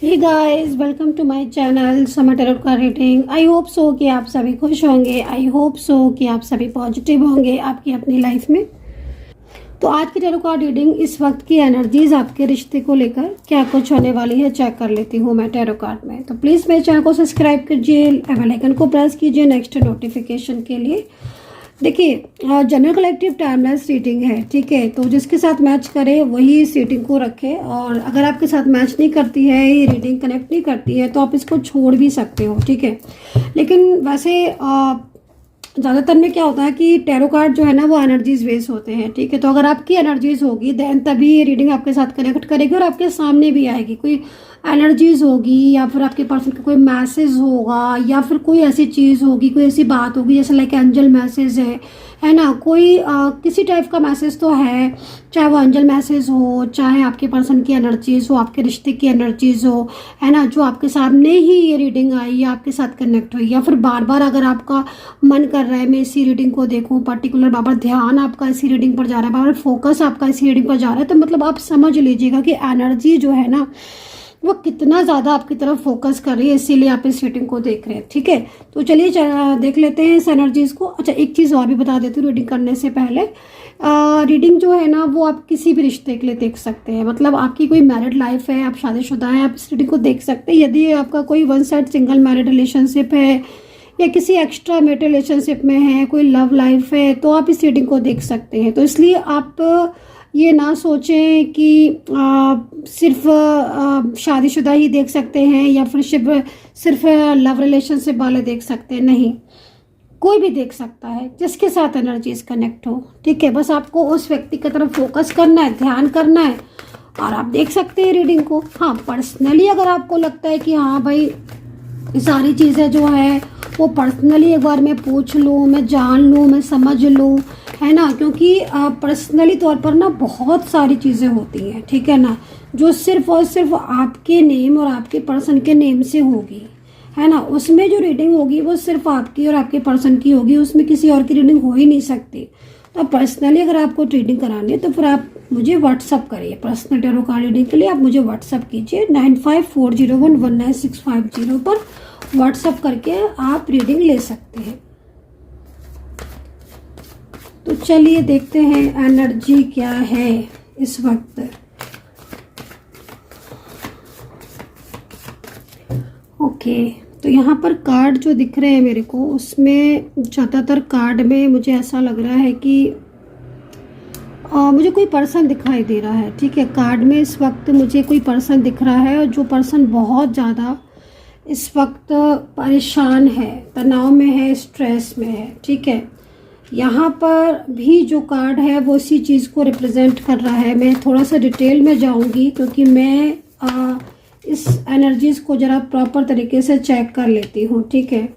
Hey guys, welcome to my channel Sama tarot card reading. I hope so कि आप सभी खुश होंगे। आई होप सो कि आप सभी पॉजिटिव होंगे आपकी अपनी लाइफ में। तो आज की टैरो कार्ड रीडिंग इस वक्त की एनर्जीज आपके रिश्ते को लेकर क्या कुछ होने वाली है चेक कर लेती हूँ मैं टैरो कार्ड में। तो प्लीज़ मेरे चैनल को सब्सक्राइब कीजिए, बेल आइकन को प्रेस कीजिए नेक्स्ट नोटिफिकेशन के लिए। देखिए, जनरल कलेक्टिव टाइमलेस रीडिंग है, ठीक है। तो जिसके साथ मैच करे वही इस रीडिंग को रखे, और अगर आपके साथ मैच नहीं करती है, ये रीडिंग कनेक्ट नहीं करती है, तो आप इसको छोड़ भी सकते हो, ठीक है। लेकिन वैसे ज़्यादातर में क्या होता है कि टैरो कार्ड जो है ना वो एनर्जीज बेस होते हैं, ठीक है। तो अगर आपकी एनर्जीज होगी देन तभी ये रीडिंग आपके साथ कनेक्ट करेगी और आपके सामने भी आएगी। कोई एनर्जीज होगी या फिर आपके पर्सन का कोई मैसेज होगा या फिर कोई ऐसी चीज़ होगी, कोई ऐसी बात होगी जैसे लाइक एंजल मैसेज है ना। कोई किसी टाइप का मैसेज तो है, चाहे वो एंजल मैसेज हो, चाहे आपके पर्सन की एनर्जीज हो, आपके रिश्ते की एनर्जीज हो, है ना, जो आपके सामने ही ये रीडिंग आई या आपके साथ कनेक्ट हुई। या फिर बार बार अगर आपका मन कर रहा है मैं इसी रीडिंग को देखूं, पर्टिकुलर बार बार ध्यान आपका इसी रीडिंग पर जा रहा है, बार बार फोकस आपका इसी रीडिंग पर जा रहा है, तो मतलब आप समझ लीजिएगा कि एनर्जी जो है ना वो कितना ज़्यादा आपकी तरफ फोकस कर रही है, इसीलिए आप इस रीडिंग को देख रहे हैं, ठीक है। तो चलिए देख लेते हैं इस एनर्जीज को। अच्छा, एक चीज़ और भी बता देती हूँ रीडिंग करने से पहले। रीडिंग जो है ना वो आप किसी भी रिश्ते के लिए देख सकते हैं। मतलब आपकी कोई मैरिड लाइफ है, आप शादीशुदा हैं, आप इस रीडिंग को देख सकते हैं। यदि आपका कोई one side single married relationship है या किसी एक्स्ट्रा मैरिड रिलेशनशिप में है, कोई लव लाइफ है, तो आप इस रीडिंग को देख सकते हैं। तो इसलिए आप ये ना सोचें कि सिर्फ शादीशुदा ही देख सकते हैं या फिर सिर्फ लव रिलेशनशिप वाले देख सकते हैं। नहीं, कोई भी देख सकता है जिसके साथ एनर्जीज कनेक्ट हो, ठीक है। बस आपको उस व्यक्ति की तरफ फोकस करना है, ध्यान करना है, और आप देख सकते हैं रीडिंग को। हाँ, पर्सनली अगर आपको लगता है कि हाँ भाई ये सारी चीज़ें जो है वो पर्सनली एक बार मैं पूछ लूँ, मैं जान लूँ, मैं समझ लूँ, है ना, क्योंकि पर्सनली तौर पर ना बहुत सारी चीज़ें होती हैं, ठीक है ना, जो सिर्फ और सिर्फ आपके नेम और आपके पर्सन के नेम से होगी, है ना। उसमें जो रीडिंग होगी वो सिर्फ आपकी और आपके पर्सन की होगी, उसमें किसी और की रीडिंग हो ही नहीं सकती। तो पर्सनली अगर आपको रीडिंग करानी है तो फिर आप मुझे व्हाट्सअप करिए। पर्सनल टैरो कार्ड रीडिंग के लिए आप मुझे व्हाट्सअप कीजिए 9540119650 पर व्हाट्सअप करके आप रीडिंग ले सकते हैं। तो चलिए देखते हैं एनर्जी क्या है इस वक्त। ओके, तो यहाँ पर कार्ड जो दिख रहे हैं मेरे को, उसमें ज़्यादातर कार्ड में मुझे ऐसा लग रहा है कि मुझे कोई पर्सन दिखाई दे रहा है, ठीक है। कार्ड में इस वक्त मुझे कोई पर्सन दिख रहा है और जो पर्सन बहुत ज़्यादा इस वक्त परेशान है, तनाव में है, स्ट्रेस में है, ठीक है। यहाँ पर भी जो कार्ड है वो इसी चीज़ को रिप्रेजेंट कर रहा है। मैं थोड़ा सा डिटेल में जाऊँगी क्योंकि मैं इस एनर्जीज़ को ज़रा प्रॉपर तरीके से चेक कर लेती हूँ, ठीक है।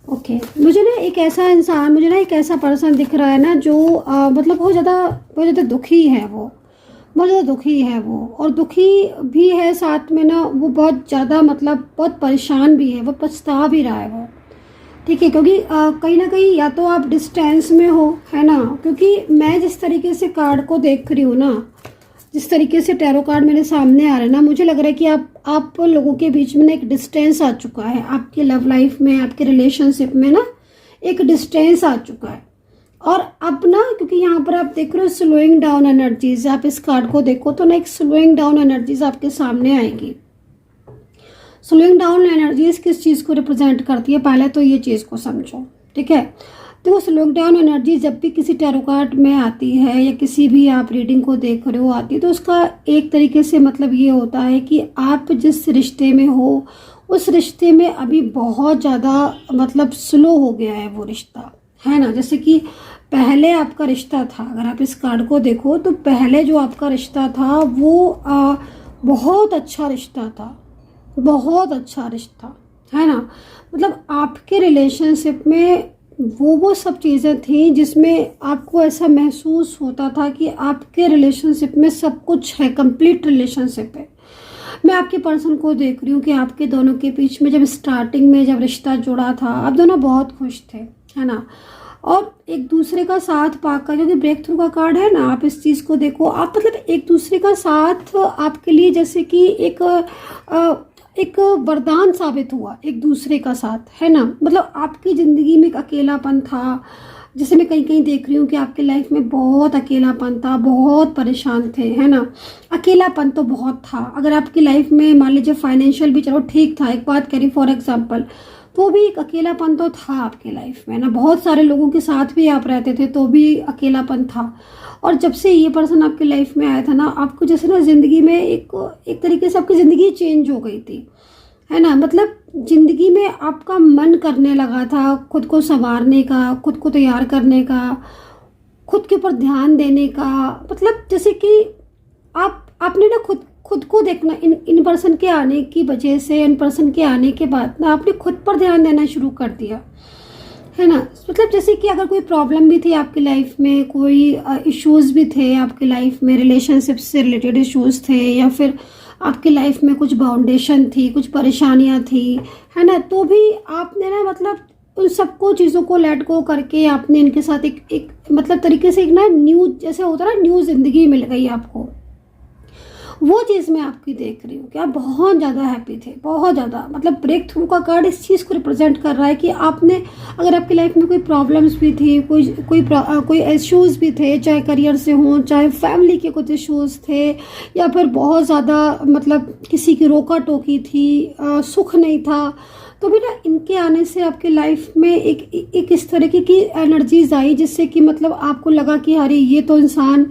ओके, मुझे ना एक ऐसा पर्सन दिख रहा है ना जो मतलब बहुत ज़्यादा दुखी है, वो बहुत ज़्यादा दुखी है वो, और दुखी भी है साथ में ना वो बहुत ज़्यादा मतलब बहुत परेशान भी है, वो पछता भी रहा है वो, ठीक है। क्योंकि कहीं ना कहीं या तो आप डिस्टेंस में हो, है ना, क्योंकि मैं जिस तरीके से कार्ड को देख रही हूँ ना, जिस तरीके से टैरो कार्ड मेरे सामने आ रहे हैं ना, मुझे लग रहा है कि आप लोगों के बीच में ना एक डिस्टेंस आ चुका है। आपकी लव लाइफ में, आपके रिलेशनशिप में ना एक डिस्टेंस आ चुका है। और अब ना, क्योंकि यहाँ पर आप देख रहे हो स्लोइंग डाउन एनर्जीज, आप इस कार्ड को देखो तो ना एक स्लोइंग डाउन एनर्जीज आपके सामने आएगी। स्लोइंग डाउन एनर्जीज किस चीज़ को रिप्रेजेंट करती है, पहले तो ये चीज़ को समझो, ठीक है। तो स्लोइंग डाउन एनर्जी जब भी किसी टैरो कार्ड में आती है या किसी भी आप रीडिंग को देख रहे हो आती है, तो उसका एक तरीके से मतलब ये होता है कि आप जिस रिश्ते में हो उस रिश्ते में अभी बहुत ज़्यादा मतलब स्लो हो गया है वो रिश्ता, है ना। जैसे कि पहले आपका रिश्ता था, अगर आप इस कार्ड को देखो तो पहले जो आपका रिश्ता था वो बहुत अच्छा रिश्ता था, बहुत अच्छा रिश्ता, है ना। मतलब आपके रिलेशनशिप में वो सब चीज़ें थी जिसमें आपको ऐसा महसूस होता था कि आपके रिलेशनशिप में सब कुछ है, कंप्लीट रिलेशनशिप है। मैं आपके पर्सन को देख रही हूँ कि आपके दोनों के बीच में जब स्टार्टिंग में जब रिश्ता जुड़ा था, आप दोनों बहुत खुश थे, है ना। और एक दूसरे का साथ पाकर, क्योंकि ब्रेक थ्रू का कार्ड है ना, आप इस चीज़ को देखो, आप मतलब एक दूसरे का साथ आपके लिए जैसे कि एक वरदान साबित हुआ, एक दूसरे का साथ, है ना। मतलब आपकी ज़िंदगी में एक अकेलापन था, जैसे मैं कहीं कहीं देख रही हूँ कि आपके लाइफ में बहुत अकेलापन था, बहुत परेशान थे, है ना। अकेलापन तो बहुत था। अगर आपकी लाइफ में मान लीजिए फाइनेंशियल भी चलो ठीक था, एक बात करी फॉर एग्जांपल, तो भी एक अकेलापन तो था आपके लाइफ में ना। बहुत सारे लोगों के साथ भी आप रहते थे तो भी अकेलापन था। और जब से ये पर्सन आपकी लाइफ में आया था ना, आपको जैसे ना ज़िंदगी में एक तरीके से आपकी ज़िंदगी चेंज हो गई थी, है ना। मतलब ज़िंदगी में आपका मन करने लगा था खुद को संवारने का, खुद को तैयार करने का, खुद के ऊपर ध्यान देने का। मतलब जैसे कि आपने ना खुद को देखना, इन पर्सन के आने की वजह से, इन पर्सन के आने के बाद ना आपने खुद पर ध्यान देना शुरू कर दिया, है ना। मतलब जैसे कि अगर कोई प्रॉब्लम भी थी आपकी लाइफ में, कोई इश्यूज भी थे आपकी लाइफ में, रिलेशनशिप से रिलेटेड इश्यूज थे, या फिर आपकी लाइफ में कुछ बाउंडेशन थी, कुछ परेशानियां थी, है ना, तो भी आपने ना मतलब उन सबको चीज़ों को लेट गो करके आपने इनके साथ एक मतलब तरीके से एक ना न्यू, जैसे होता है ना, न्यू ज़िंदगी मिल गई आपको। वो चीज़ मैं आपकी देख रही हूँ कि आप बहुत ज़्यादा हैप्पी थे, बहुत ज़्यादा। मतलब ब्रेक थ्रू का कार्ड इस चीज़ को रिप्रेजेंट कर रहा है कि आपने, अगर आपकी लाइफ में कोई प्रॉब्लम्स भी थी, कोई इश्यूज़ भी थे, चाहे करियर से हों, चाहे फैमिली के कुछ इश्यूज़ थे, या फिर बहुत ज़्यादा मतलब किसी की रोका टोकी थी, सुख नहीं था, तो भी ना इनके आने से आपके लाइफ में एक इस तरीके की एनर्जीज आई, जिससे कि मतलब आपको लगा कि अरे ये तो इंसान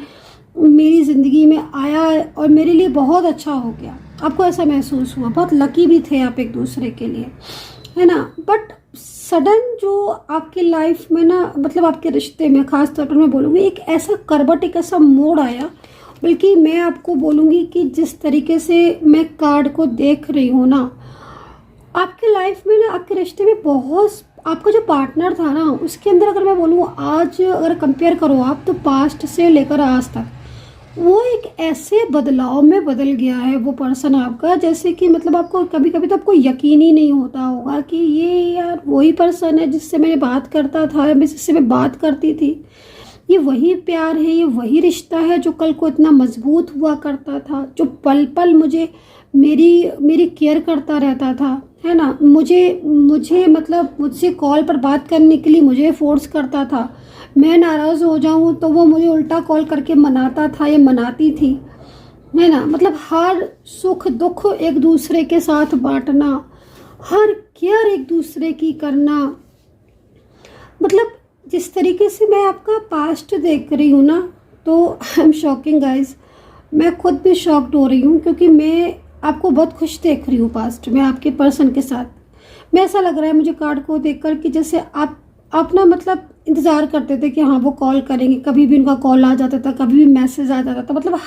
मेरी ज़िंदगी में आया और मेरे लिए बहुत अच्छा हो गया। आपको ऐसा महसूस हुआ, बहुत लकी भी थे आप एक दूसरे के लिए, है ना। बट सडन जो आपके लाइफ में ना, मतलब आपके रिश्ते में खास तौर पर मैं बोलूँगी, एक ऐसा करवट, एक ऐसा मोड़ आया। बल्कि मैं आपको बोलूँगी कि जिस तरीके से मैं कार्ड को देख रही हूँ ना, आपके लाइफ में ना, आपके रिश्ते में बहुत, आपका जो पार्टनर था ना, उसके अंदर अगर मैं बोलूँ आज अगर कंपेयर करो आप, तो पास्ट से लेकर आज तक वो एक ऐसे बदलाव में बदल गया है वो पर्सन आपका, जैसे कि मतलब आपको कभी कभी तो आपको यकीन ही नहीं होता होगा कि ये यार वही पर्सन है जिससे मैं बात करता था, जिससे मैं बात करती थी। ये वही प्यार है, ये वही रिश्ता है जो कल को इतना मजबूत हुआ करता था, जो पल पल मुझे मेरी केयर करता रहता था, है ना। मुझे मतलब मुझसे कॉल पर बात करने के लिए मुझे फोर्स करता था। मैं नाराज़ हो जाऊं तो वो मुझे उल्टा कॉल करके मनाता था या मनाती थी, है ना। मतलब हर सुख दुख एक दूसरे के साथ बांटना, हर केयर एक दूसरे की करना। मतलब जिस तरीके से मैं आपका पास्ट देख रही हूँ ना, तो आई एम शॉकिंग गाइज। मैं खुद भी शॉक्ड हो रही हूँ, क्योंकि मैं आपको बहुत खुश देख रही हूँ पास्ट में आपके पर्सन के साथ। मैं, ऐसा लग रहा है मुझे कार्ड को देखकर कि जैसे आप ना मतलब इंतज़ार करते थे कि हाँ वो कॉल करेंगे, कभी भी उनका कॉल आ जाता था, कभी भी मैसेज आ जाता था। मतलब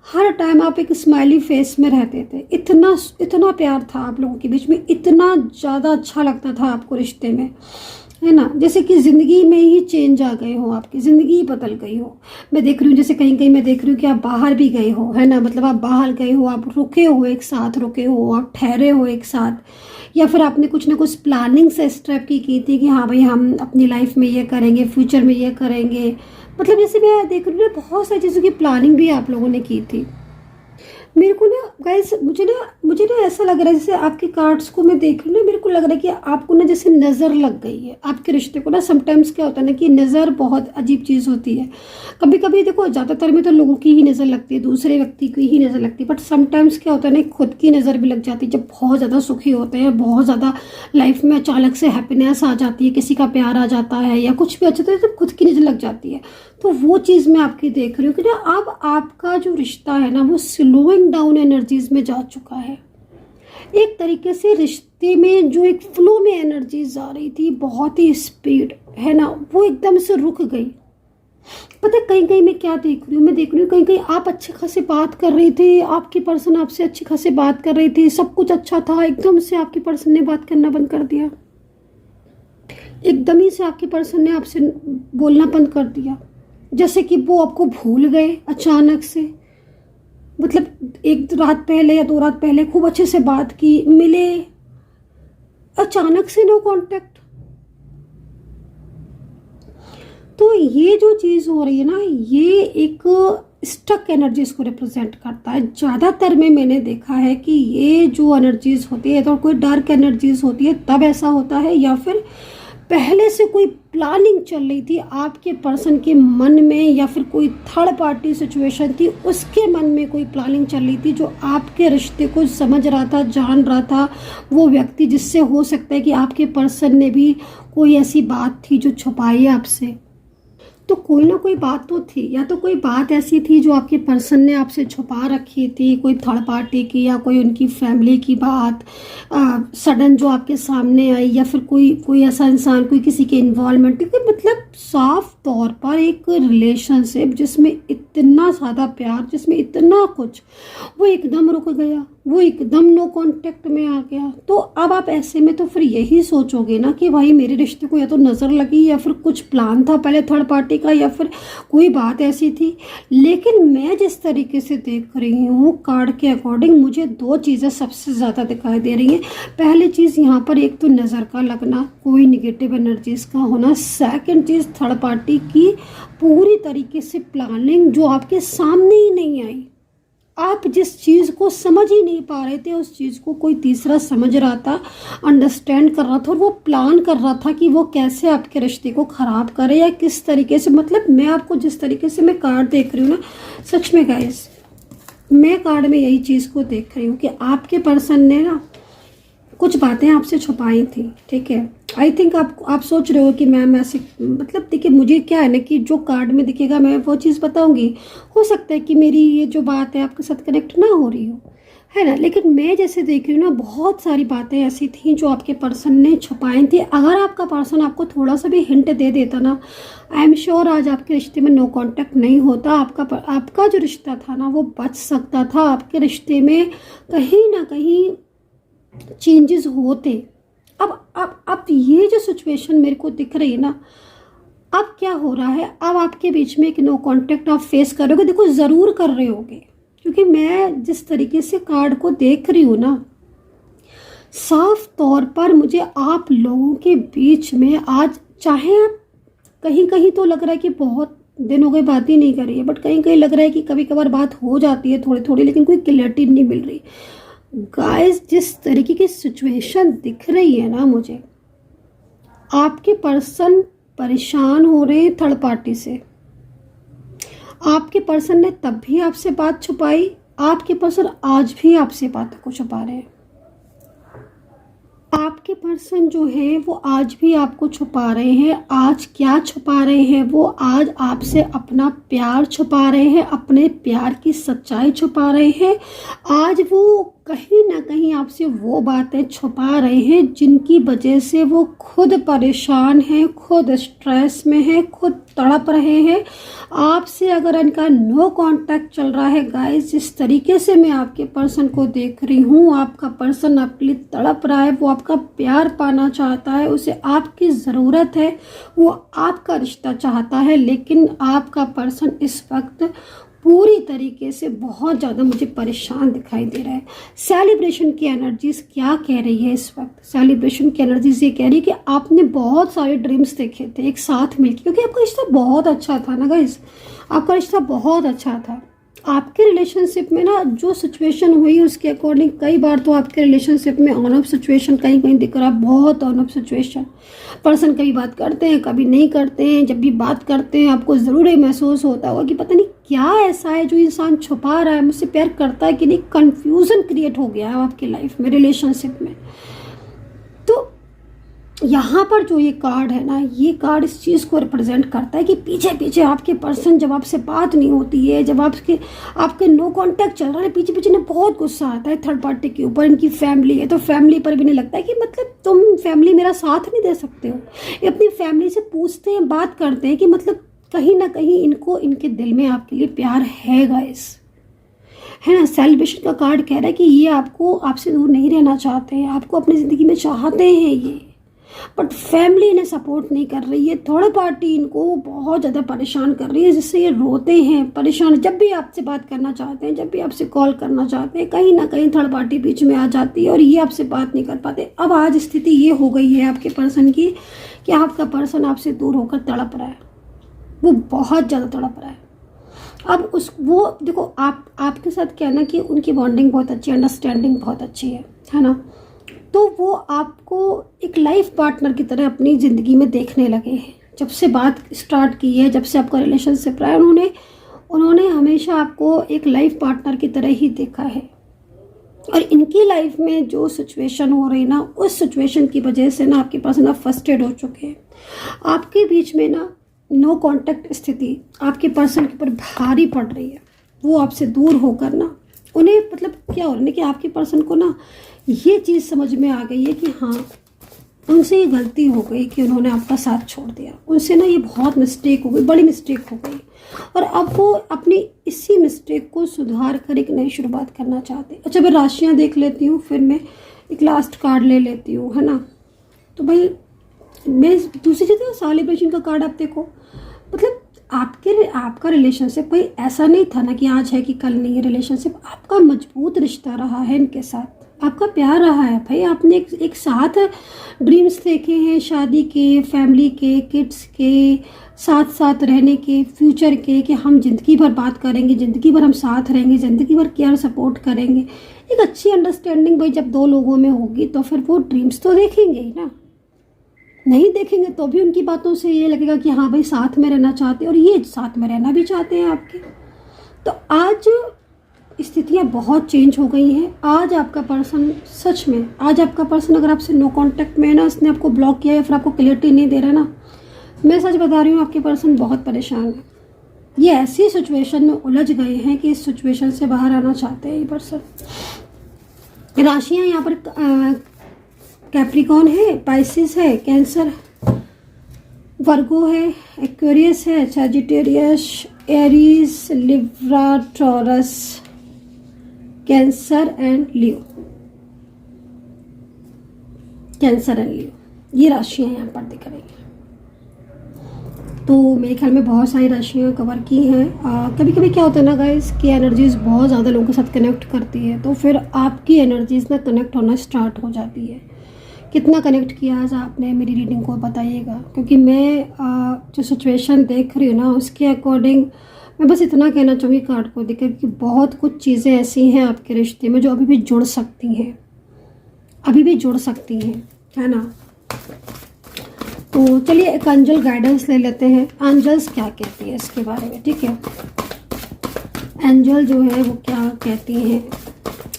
हर टाइम आप एक स्माइली फेस में रहते थे। इतना प्यार था आप लोगों के बीच में, इतना ज़्यादा अच्छा लगता था आपको रिश्ते में, है ना। जैसे कि ज़िंदगी में ही चेंज आ गए हो, आपकी ज़िंदगी बदल गई हो। मैं देख रही हूँ जैसे कहीं कहीं मैं देख रही हूँ कि आप बाहर भी गए हो, है ना। मतलब आप बाहर गए हो, आप रुके हो, एक साथ रुके हो, आप ठहरे हो एक साथ, या फिर आपने कुछ ना कुछ प्लानिंग से स्टेप की थी कि हाँ भाई हम अपनी लाइफ में ये करेंगे, फ्यूचर में ये करेंगे। मतलब जैसे मैं देख रही हूँ ना, बहुत सारी चीज़ों की प्लानिंग भी आप लोगों ने की थी। मेरे को ना गाइस, मुझे ना ऐसा लग रहा है, जैसे आपके कार्ड्स को मैं देख रही हूँ ना, मेरे को लग रहा है कि आपको ना जैसे नज़र लग गई है आपके रिश्ते को ना। समटाइम्स क्या होता है ना कि नज़र बहुत अजीब चीज़ होती है। कभी कभी देखो, ज़्यादातर में तो लोगों की ही नज़र लगती है, दूसरे व्यक्ति की ही नज़र लगती है, बट समटाइम्स क्या होता है ना, खुद की नज़र भी लग जाती है। जब बहुत ज़्यादा सुखी होते हैं, बहुत ज़्यादा लाइफ में अचानक से हैप्पीनेस आ जाती है, किसी का प्यार आ जाता है या कुछ भी अच्छा, तो जब खुद की नज़र लग जाती है। तो वो चीज़ मैं आपकी देख रही हूँ कि ना अब आपका जो रिश्ता है ना, वो स्लोइंग डाउन एनर्जीज में जा चुका है। एक तरीके से रिश्ते में जो एक फ्लो में एनर्जीज आ रही थी, बहुत ही स्पीड, है ना, वो एकदम से रुक गई। पता है कहीं कहीं मैं क्या देख रही हूँ, मैं देख रही हूँ कहीं कहीं आप अच्छे खासे बात कर रहे थे, आपकी पर्सन आपसे अच्छे खासे बात कर रही थी, सब कुछ अच्छा था, एकदम से आपकी पर्सन ने बात करना बंद कर दिया। एकदम ही से आपके पर्सन ने आपसे बोलना बंद कर दिया, जैसे कि वो आपको भूल गए अचानक से। मतलब एक रात पहले या 2 रात पहले खूब अच्छे से बात की, मिले, अचानक से नो कांटेक्ट। तो ये जो चीज़ हो रही है ना, ये एक स्टक एनर्जीज को रिप्रेजेंट करता है। ज़्यादातर में मैंने देखा है कि ये जो एनर्जीज होती है तो कोई डार्क एनर्जीज होती है तब ऐसा होता है, या फिर पहले से कोई प्लानिंग चल रही थी आपके पर्सन के मन में, या फिर कोई थर्ड पार्टी सिचुएशन थी उसके मन में कोई प्लानिंग चल रही थी जो आपके रिश्ते को समझ रहा था, जान रहा था वो व्यक्ति, जिससे हो सकता है कि आपके पर्सन ने भी कोई ऐसी बात थी जो छुपाई है आपसे। तो कोई ना कोई बात तो थी, या तो कोई बात ऐसी थी जो आपके पर्सन ने आपसे छुपा रखी थी, कोई थर्ड पार्टी की या कोई उनकी फैमिली की बात सडन जो आपके सामने आई, या फिर कोई ऐसा इंसान, कोई किसी के इन्वॉल्वमेंट, क्योंकि मतलब साफ तौर पर एक रिलेशनशिप जिसमें इतना ज़्यादा प्यार, जिसमें इतना कुछ, वो एकदम रुक गया, वो एकदम नो कांटेक्ट में आ गया। तो अब आप ऐसे में तो फिर यही सोचोगे ना कि भाई मेरे रिश्ते को या तो नज़र लगी, या फिर कुछ प्लान था पहले थर्ड पार्टी का, या फिर कोई बात ऐसी थी। लेकिन मैं जिस तरीके से देख रही हूँ कार्ड के अकॉर्डिंग, मुझे दो चीज़ें सबसे ज़्यादा दिखाई दे रही हैं। पहली चीज़ यहाँ पर एक तो नज़र का लगना, कोई निगेटिव एनर्जीज का होना। सेकंड चीज़ थर्ड पार्टी की पूरी तरीके से प्लानिंग जो आपके सामने ही नहीं आई। आप जिस चीज़ को समझ ही नहीं पा रहे थे उस चीज़ को कोई तीसरा समझ रहा था, अंडरस्टैंड कर रहा था, और वो प्लान कर रहा था कि वो कैसे आपके रिश्ते को ख़राब करे या किस तरीके से। मतलब मैं आपको जिस तरीके से मैं कार्ड देख रही हूँ ना, सच में गाइस, मैं कार्ड में यही चीज़ को देख रही हूँ कि आपके पर्सन ने ना कुछ बातें आपसे छुपाई थी, ठीक है। आई थिंक आप सोच रहे हो कि मैम ऐसे, मतलब देखिए मुझे क्या है ना कि जो कार्ड में दिखेगा मैं वो चीज़ बताऊंगी। हो सकता है कि मेरी ये जो बात है आपके साथ कनेक्ट ना हो रही हो, है ना, लेकिन मैं जैसे देख रही हूँ ना, बहुत सारी बातें ऐसी थी जो आपके पर्सन ने छुपाई थी। अगर आपका पर्सन आपको थोड़ा सा भी हिंट दे देता ना, आई एम श्योर आज आपके रिश्ते में नो कांटेक्ट नहीं होता। आपका जो रिश्ता था ना वो बच सकता था। आपके रिश्ते में कहीं ना कहीं चेंजेस होते। अब ये जो सिचुएशन मेरे को दिख रही है ना, अब क्या हो रहा है, अब आपके बीच में एक नो कांटेक्ट आप फेस करोगे। देखो ज़रूर कर रहे होगे, क्योंकि मैं जिस तरीके से कार्ड को देख रही हूँ ना, साफ तौर पर मुझे आप लोगों के बीच में आज, चाहे आप कहीं कहीं तो लग रहा है कि बहुत दिन हो गए बात ही नहीं करी है, बट कहीं कहीं लग रहा है कि कभी कभार बात हो जाती है थोड़ी थोड़ी, लेकिन कोई क्लैरिटी नहीं मिल रही। गाइस जिस तरीके की सिचुएशन दिख रही है ना मुझे, आपके पर्सन परेशान हो रहे हैं थर्ड पार्टी से। आपके पर्सन ने तब भी आपसे बात छुपाई, आपके पर्सन आज भी आपसे बातों को छुपा रहे हैं। आपके पर्सन जो है वो आज भी आपको छुपा रहे हैं। आज क्या छुपा रहे हैं वो, आज आपसे अपना प्यार छुपा रहे हैं, अपने प्यार की सच्चाई छुपा रहे हैं। आज वो कहीं ना कहीं आपसे वो बातें छुपा रहे हैं जिनकी वजह से वो खुद परेशान हैं, खुद स्ट्रेस में हैं, खुद तड़प रहे हैं। आपसे अगर इनका नो कांटेक्ट चल रहा है गाइस, जिस तरीके से मैं आपके पर्सन को देख रही हूँ, आपका पर्सन आपके लिए तड़प रहा है, वो आपका प्यार पाना चाहता है, उसे आपकी ज़रूरत है, वो आपका रिश्ता चाहता है। लेकिन आपका पर्सन इस वक्त पूरी तरीके से बहुत ज़्यादा मुझे परेशान दिखाई दे रहा है। सेलिब्रेशन की एनर्जीज क्या कह रही है इस वक्त? सेलिब्रेशन की एनर्जीज ये कह रही है कि आपने बहुत सारे ड्रीम्स देखे थे एक साथ मिलकर, क्योंकि आपका रिश्ता बहुत अच्छा था ना गाइस, आपका रिश्ता बहुत अच्छा था। आपके रिलेशनशिप में ना जो सिचुएशन हुई उसके अकॉर्डिंग कई बार तो आपके रिलेशनशिप में ऑन ऑफ सिचुएशन कहीं कहीं दिख रहा है, बहुत ऑन ऑफ सिचुएशन। पर्सन कभी बात करते हैं कभी नहीं करते हैं, जब भी बात करते हैं आपको ज़रूर ये महसूस होता होगा कि पता नहीं क्या ऐसा है जो इंसान छुपा रहा है, मुझसे प्यार करता है कि नहीं। कन्फ्यूज़न क्रिएट हो गया है आपकी लाइफ में, रिलेशनशिप में। तो यहाँ पर जो ये कार्ड है ना, ये कार्ड इस चीज़ को रिप्रेजेंट करता है कि पीछे पीछे आपके पर्सन, जब आपसे बात नहीं होती है, जब आपके नो कांटेक्ट चल रहा है, पीछे पीछे ना बहुत गुस्सा आता है थर्ड पार्टी के ऊपर। इनकी फैमिली है तो फैमिली पर भी नहीं लगता है कि मतलब तुम फैमिली मेरा साथ नहीं दे सकते हो। ये अपनी फैमिली से पूछते हैं, बात करते हैं कि मतलब कहीं ना कहीं इनको, इनके दिल में आपके लिए प्यार है गाइस, है ना। सेलिब्रेशन का कार्ड कह रहा है कि ये आपसे दूर नहीं रहना चाहते हैं, आपको अपनी ज़िंदगी में चाहते हैं ये, बट फैमिली इन्हें सपोर्ट नहीं कर रही है। थर्ड पार्टी इनको बहुत ज़्यादा परेशान कर रही है, जिससे ये रोते हैं, परेशान। जब भी आपसे बात करना चाहते हैं, जब भी आपसे कॉल करना चाहते हैं, कहीं ना कहीं थर्ड पार्टी बीच में आ जाती है और ये आपसे बात नहीं कर पाते। अब आज स्थिति ये हो गई है आपके पर्सन की कि आपका पर्सन आपसे दूर होकर तड़प रहा है। वो बहुत ज़्यादा तड़प रहा है। अब वो देखो, आपके साथ क्या है ना कि उनकी बॉन्डिंग बहुत अच्छी है, अंडरस्टैंडिंग बहुत अच्छी है ना। तो वो आपको एक लाइफ पार्टनर की तरह अपनी ज़िंदगी में देखने लगे हैं। जब से बात स्टार्ट की है, जब से आपका रिलेशनशिप रहा है, उन्होंने हमेशा आपको एक लाइफ पार्टनर की तरह ही देखा है। और इनकी लाइफ में जो सिचुएशन हो रही ना, उस सिचुएशन की वजह से ना आपके पास ना फ्रस्ट्रेट हो चुके हैं। आपके बीच में ना नो कांटेक्ट स्थिति आपके पर्सन के ऊपर भारी पड़ रही है। वो आपसे दूर होकर ना उन्हें मतलब क्या हो रहा है कि आपके पर्सन को ना ये चीज़ समझ में आ गई है कि हाँ, उनसे ये गलती हो गई कि उन्होंने आपका साथ छोड़ दिया। उनसे ना ये बहुत मिस्टेक हो गई, बड़ी मिस्टेक हो गई, और अब वो अपनी इसी मिस्टेक को सुधार कर एक नई शुरुआत करना चाहते हैं। अच्छा, मैं राशियाँ देख लेती हूँ, फिर मैं एक लास्ट कार्ड ले लेती हूँ, है ना। तो भाई मैं दूसरी चीज़ सेलिब्रेशन का कार्ड आप देखो, मतलब आपका रिलेशनशिप कोई ऐसा नहीं था ना कि आज है कि कल नहीं है। रिलेशनशिप आपका मजबूत रिश्ता रहा है, इनके साथ आपका प्यार रहा है भाई। आपने एक साथ ड्रीम्स देखे हैं, शादी के, फैमिली के, किड्स के, साथ साथ रहने के, फ्यूचर के, कि हम ज़िंदगी भर बात करेंगे, ज़िंदगी भर हम साथ रहेंगे, ज़िंदगी भर केयर सपोर्ट करेंगे। एक अच्छी अंडरस्टैंडिंग भाई जब दो लोगों में होगी तो फिर वो ड्रीम्स तो देखेंगे ही ना। नहीं देखेंगे तो भी उनकी बातों से ये लगेगा कि हाँ भाई साथ में रहना चाहते हैं, और ये साथ में रहना भी चाहते हैं आपके। तो आज स्थितियाँ बहुत चेंज हो गई हैं। आज आपका पर्सन सच में, आज आपका पर्सन अगर आपसे नो कांटेक्ट में है ना, उसने आपको ब्लॉक किया है, फिर आपको क्लियरिटी नहीं दे रहा ना, मैं सच बता रही हूँ आपके पर्सन बहुत परेशान है। ये ऐसी सिचुएशन में उलझ गए हैं कि इस सिचुएशन से बाहर आना चाहते हैं ये पर्सन। राशियाँ यहाँ पर कैप्रिकॉन है, पाइसिस है, कैंसर, वर्गो है, एक्वेरियस है, Sagittarius, Aries, Libra, Taurus, Cancer and Leo. Cancer and Leo, ये राशियाँ यहाँ पर दिख रही हैं। तो मेरे ख्याल में बहुत सारी राशियाँ कवर की हैं। कभी कभी क्या होता है ना गाइस कि एनर्जीज़ बहुत ज़्यादा लोगों के साथ कनेक्ट करती है, तो फिर आपकी एनर्जीज़ ना कनेक्ट होना स्टार्ट हो जाती है। कितना कनेक्ट किया आज आपने मेरी रीडिंग को बताइएगा, क्योंकि मैं जो सिचुएशन देख रही हूँ ना उसके अकॉर्डिंग मैं बस इतना कहना चाहूँगी कार्ड को देखकर कि बहुत कुछ चीज़ें ऐसी हैं आपके रिश्ते में जो अभी भी जुड़ सकती हैं, अभी भी जुड़ सकती हैं, है ना। तो चलिए एक एंजल गाइडेंस ले लेते हैं। एंजल्स क्या कहती है इसके बारे में, ठीक है। एंजल जो है वो क्या कहती हैं,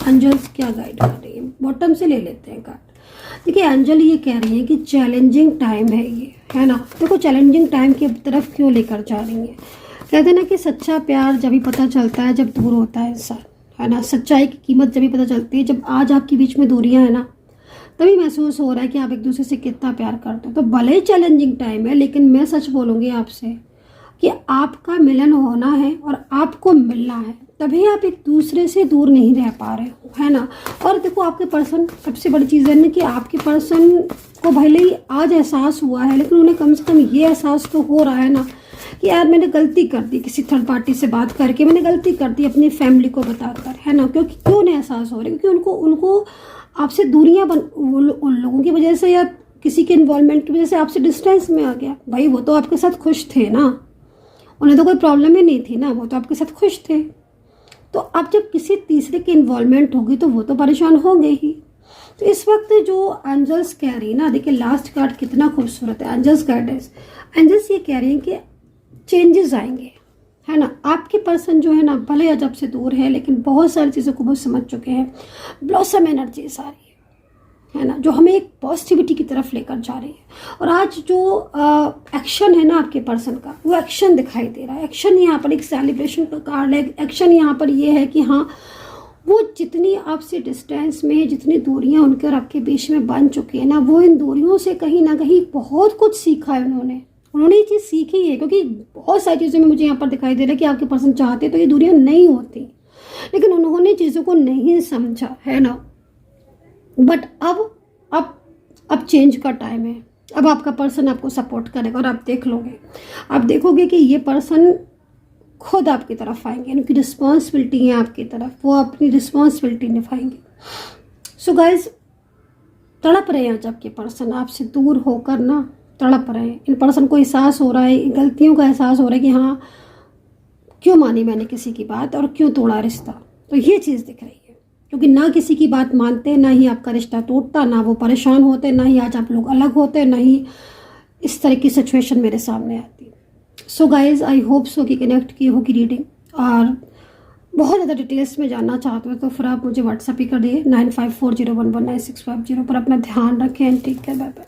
एंजल्स क्या गाइड कर रही है, बॉटम से ले लेते हैं कार्ड। देखिए एंजल ये कह रही है कि चैलेंजिंग टाइम है ये, है ना। देखो चैलेंजिंग टाइम की तरफ क्यों लेकर जा रही है। कहते हैं ना कि सच्चा प्यार जब भी पता चलता है जब दूर होता है इंसान, है ना। सच्चाई की कीमत जब भी पता चलती है जब आज आपके बीच में दूरियां है ना, तभी महसूस हो रहा है कि आप एक दूसरे से कितना प्यार करते हो। तो भले ही चैलेंजिंग टाइम है, लेकिन मैं सच बोलूँगी आपसे कि आपका मिलन होना है और आपको मिलना है, तभी आप एक दूसरे से दूर नहीं रह पा रहे हो, है ना। और देखो आपके पर्सन, सबसे बड़ी चीज़ है ना कि आपके पर्सन को भले ही आज एहसास हुआ है, लेकिन उन्हें कम से कम ये एहसास तो हो रहा है ना कि यार मैंने गलती कर दी, किसी थर्ड पार्टी से बात करके मैंने गलती कर दी अपनी फैमिली को बताकर, है ना। क्योंकि क्यों नहीं एहसास हो रहा है, क्योंकि उनको आपसे दूरियां उन लोगों की वजह से या किसी के इन्वॉल्वमेंट की वजह से आपसे डिस्टेंस में आ गया। भाई वो तो आपके साथ खुश थे ना, उन्हें तो कोई प्रॉब्लम ही नहीं थी ना, वो तो आपके साथ खुश थे। तो अब जब किसी तीसरे की इन्वॉल्वमेंट होगी तो वो तो परेशान होंगे ही। तो इस वक्त जो एंजल्स कह रही है ना, देखिए लास्ट कार्ड कितना खूबसूरत है, एंजल्स गाइडेंस। एंजल्स ये कह रही हैं कि चेंजेस आएंगे, है ना। आपके पर्सन जो है ना भले अजब से दूर है, लेकिन बहुत सारी चीज़ों को बहुत समझ चुके हैं। ब्लॉसम एनर्जी सारी है ना, जो हमें एक पॉजिटिविटी की तरफ लेकर जा रही है। और आज जो एक्शन है ना आपके पर्सन का, वो एक्शन दिखाई दे रहा है। एक्शन यहाँ पर एक सेलिब्रेशन का कार्ड है। एक्शन यहाँ पर ये है कि हाँ, वो जितनी आपसे डिस्टेंस में, जितनी दूरियां उनके और आपके बीच में बन चुकी है ना, वो इन दूरियों से कहीं ना कहीं बहुत कुछ सीखा है उन्होंने ये चीज़ सीखी है। क्योंकि बहुत सारी चीज़ों में मुझे यहाँ पर दिखाई दे रहा है कि आपके पर्सन चाहते तो ये दूरियां नहीं होती, लेकिन उन्होंने चीज़ों को नहीं समझा, है ना। बट अब चेंज का टाइम है। अब आपका पर्सन आपको सपोर्ट करेगा और आप देख लोगे, आप देखोगे कि ये पर्सन खुद आपकी तरफ आएंगे, उनकी रिस्पॉन्सिबिलिटी है आपकी तरफ, वो अपनी रिस्पॉन्सिबिलिटी निभाएंगे। सो गाइज, तड़प रहे हैं जब के पर्सन आपसे दूर होकर ना, तड़प रहे हैं, इन पर्सन को एहसास हो रहा है, गलतियों का एहसास हो रहा है कि हाँ क्यों मानी मैंने किसी की बात और क्यों तोड़ा रिश्ता। तो ये चीज़ दिख रही है, क्योंकि ना किसी की बात मानते, ना ही आपका रिश्ता टूटता, ना वो परेशान होते, ना ही आज आप लोग अलग होते, ना ही इस तरह की सिचुएशन मेरे सामने आती। So guys I hope so कि कनेक्ट की होगी रीडिंग, और बहुत ज़्यादा डिटेल्स में जानना चाहते हो तो फिर आप मुझे व्हाट्सअप ही कर दिए 9540119650 पर। अपना ध्यान रखें and take care, bye bye.